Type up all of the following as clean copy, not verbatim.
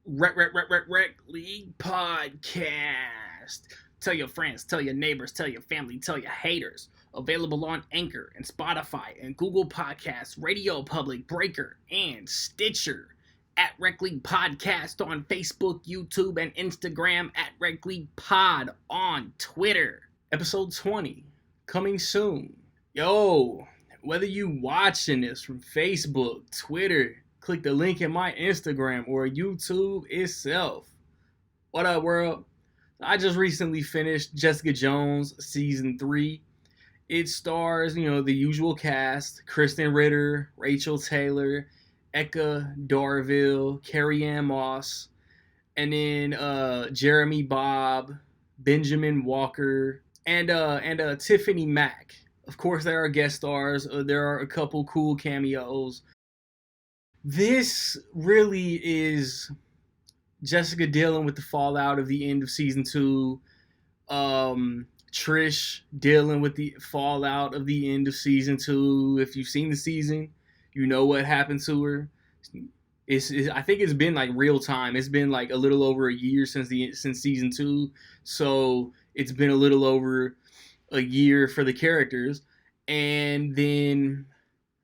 Rec League Podcast. Tell your friends, tell your neighbors, tell your family, tell your haters. Available on Anchor and Spotify and Google Podcasts, Radio Public, Breaker, and Stitcher. At Rec League Podcast on Facebook, YouTube, and Instagram. At Rec League Pod on Twitter. Episode 20, coming soon. Yo, whether you watching this from Facebook, Twitter, click the link in my Instagram or YouTube itself. What up, world? I just recently finished Jessica Jones season 3. It stars, the usual cast: Kristen Ritter, Rachel Taylor, Eka Darville, Carrie-Anne Moss, and then Jeremy Bobb, Benjamin Walker, and Tiffany Mack. Of course, there are guest stars. There are a couple cool cameos. This really is Jessica dealing with the fallout of the end of season 2. Trish dealing with the fallout of the end of season 2. If you've seen the season, you know what happened to her. I think it's been like real time. It's been like a little over a year since season 2, so it's been a little over a year for the characters. And then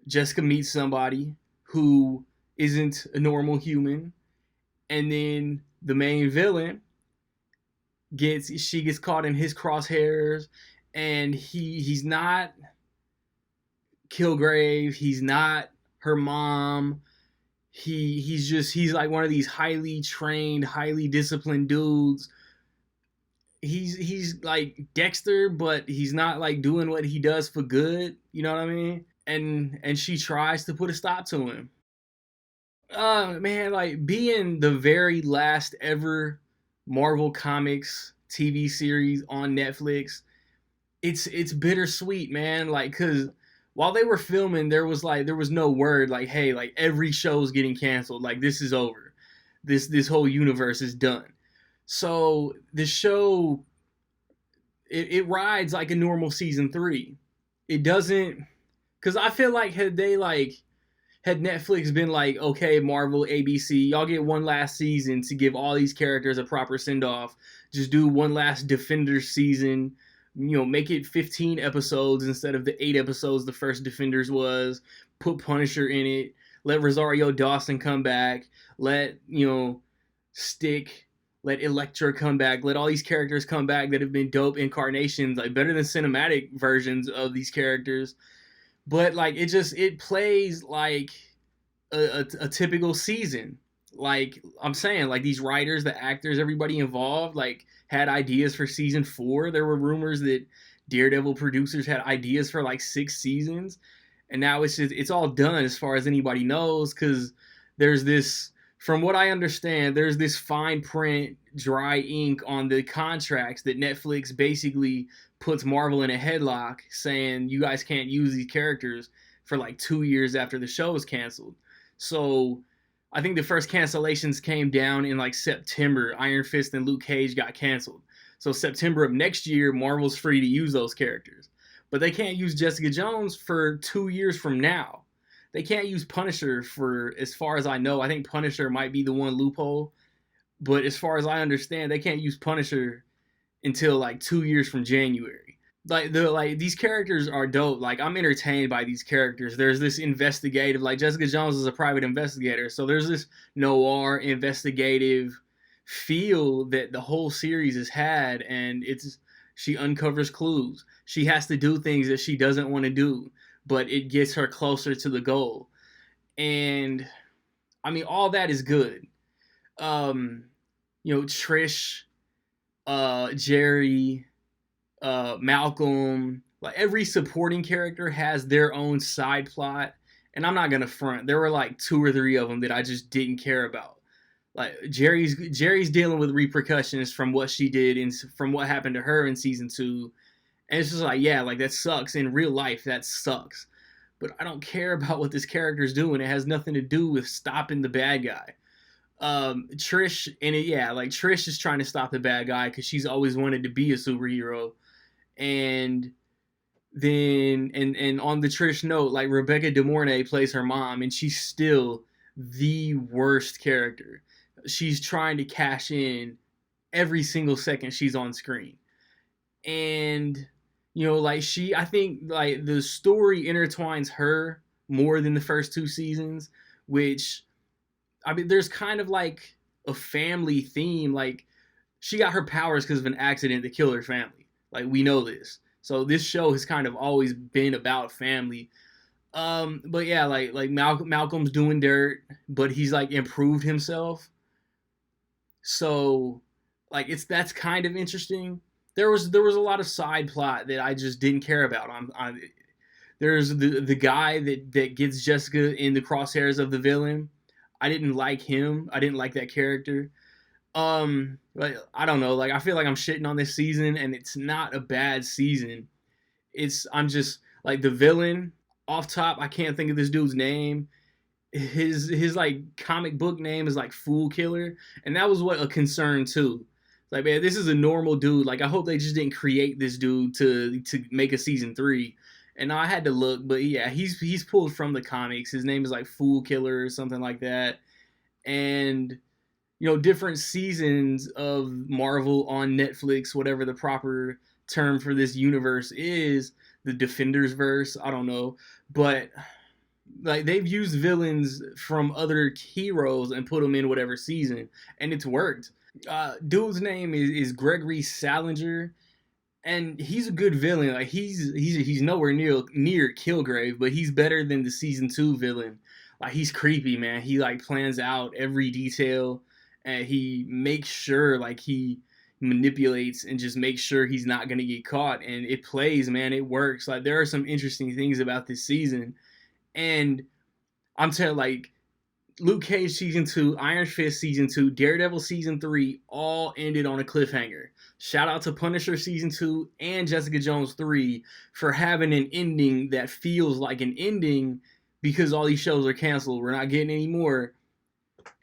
Jessica meets somebody who isn't a normal human, and then the main villain gets caught in his crosshairs, and he's not Kilgrave, he's not her mom. He's like one of these highly trained, highly disciplined dudes. He's like Dexter, but he's not like doing what he does for good. You know what I mean? And she tries to put a stop to him. Man, like being the very last ever Marvel Comics TV series on Netflix, it's bittersweet, man. Like, cause while they were filming, there was no word like, hey, like every show's getting canceled. Like this is over. This whole universe is done. So the show it rides like a normal season 3. It doesn't, because I feel like had Netflix been like, okay, Marvel, ABC, y'all get one last season to give all these characters a proper send off. Just do one last Defenders season. Make it 15 episodes instead of the 8 episodes the first Defenders was. Put Punisher in it. Let Rosario Dawson come back. Let, Stick. Let Elektra come back. Let all these characters come back that have been dope incarnations, like better than cinematic versions of these characters. But like it plays like a typical season. Like I'm saying, like these writers, the actors, everybody involved, like had ideas for season 4. There were rumors that Daredevil producers had ideas for like 6 seasons, and now it's all done as far as anybody knows, because there's this, from what I understand, there's this fine print, dry ink on the contracts that Netflix basically puts Marvel in a headlock, saying you guys can't use these characters for like 2 years after the show is canceled. So I think the first cancellations came down in like September. Iron Fist and Luke Cage got canceled. So September of next year, Marvel's free to use those characters. But they can't use Jessica Jones for 2 years from now. They can't use Punisher for, as far as I know. I think Punisher might be the one loophole. But as far as I understand, they can't use Punisher until like 2 years from January. Like these characters are dope. Like I'm entertained by these characters. There's this investigative, like Jessica Jones is a private investigator, so there's this noir investigative feel that the whole series has had, and she uncovers clues. She has to do things that she doesn't want to do, but it gets her closer to the goal. And I mean, all that is good. Trish, Jerry, Malcolm, like every supporting character has their own side plot, and I'm not gonna front. There were like 2 or 3 of them that I just didn't care about. Like Jerry's dealing with repercussions from what she did and from what happened to her in season 2, and it's just like, yeah, like that sucks in real life. That sucks, but I don't care about what this character's doing. It has nothing to do with stopping the bad guy. Trish, and like Trish is trying to stop the bad guy because she's always wanted to be a superhero. And then and on the Trish note, like Rebecca De Mornay plays her mom, and she's still the worst character. she's trying to cash in every single second she's on screen. And like I think like the story intertwines her more than the first two seasons, which I mean there's kind of like a family theme. Like she got her powers because of an accident that killed her family. Like we know this. So this show has kind of always been about family. But yeah, like Malcolm's doing dirt, but he's like improved himself. So like that's kind of interesting. There was a lot of side plot that I just didn't care about. There's the guy that gets Jessica in the crosshairs of the villain. I didn't like him. I didn't like that character. Like I don't know. Like I feel like I'm shitting on this season, and it's not a bad season. I'm just like the villain off top. I can't think of this dude's name. His like comic book name is like Fool Killer, and that was what a concern too. Like man, this is a normal dude. Like I hope they just didn't create this dude to make a season 3. And I had to look, but yeah, he's pulled from the comics. His name is like Fool Killer or something like that. And different seasons of Marvel on Netflix, whatever the proper term for this universe is, the Defenders verse, I don't know, but like they've used villains from other heroes and put them in whatever season, and it's worked. Dude's name is Gregory Salinger, and he's a good villain. Like he's nowhere near Kilgrave, but he's better than the season 2 villain. Like he's creepy, man. He like plans out every detail, and he makes sure like he manipulates and just makes sure he's not gonna get caught. And it plays, man. It works. Like there are some interesting things about this season, and I'm telling like Luke Cage season 2, Iron Fist season 2, Daredevil season 3 all ended on a cliffhanger. Shout out to Punisher season 2 and Jessica Jones 3 for having an ending that feels like an ending because all these shows are canceled. We're not getting any more.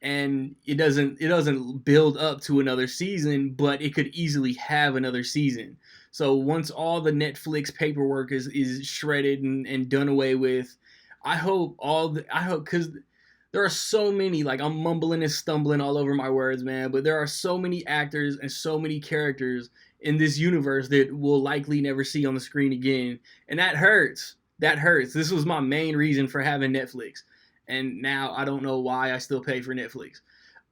And it doesn't build up to another season, but it could easily have another season. So once all the Netflix paperwork is shredded and done away with, I hope because there are so many, like I'm mumbling and stumbling all over my words, man, but there are so many actors and so many characters in this universe that we'll likely never see on the screen again. And that hurts. That hurts. This was my main reason for having Netflix. And now I don't know why I still pay for Netflix.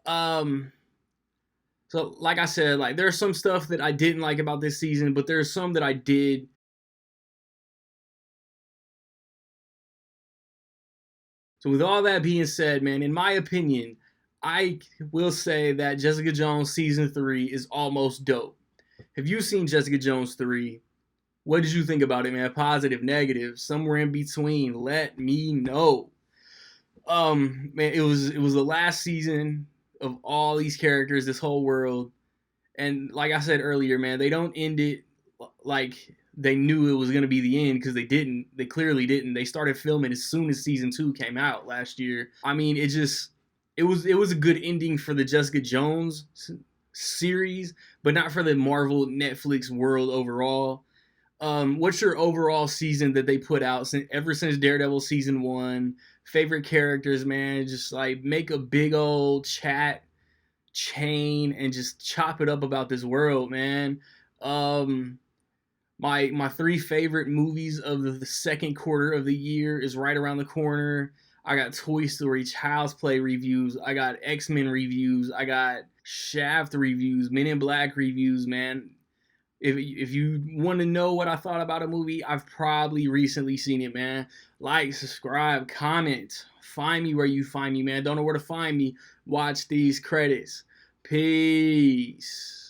So like I said, like there's some stuff that I didn't like about this season, but there's some that I did. So with all that being said, man, in my opinion, I will say that Jessica Jones season 3 is almost dope. Have you seen Jessica Jones 3? What did you think about it, man? Positive, negative, somewhere in between? Let me know. Man, it was the last season of all these characters, this whole world, and like I said earlier, man, they don't end it like they knew it was gonna be the end because they didn't. They clearly didn't. They started filming as soon as season 2 came out last year. I mean, it was a good ending for the Jessica Jones series, but not for the Marvel Netflix world overall. What's your overall season that they put out ever since Daredevil season 1? Favorite characters, man. Just like make a big old chat chain and just chop it up about this world, man. Um, my 3 favorite movies of the second quarter of the year is right around the corner. I got Toy Story Child's Play reviews. I got X-Men reviews. I got Shaft reviews. Men in Black reviews, man. If you want to know what I thought about a movie, I've probably recently seen it, man. Like, subscribe, comment. Find me where you find me, man. Don't know where to find me. Watch these credits. Peace.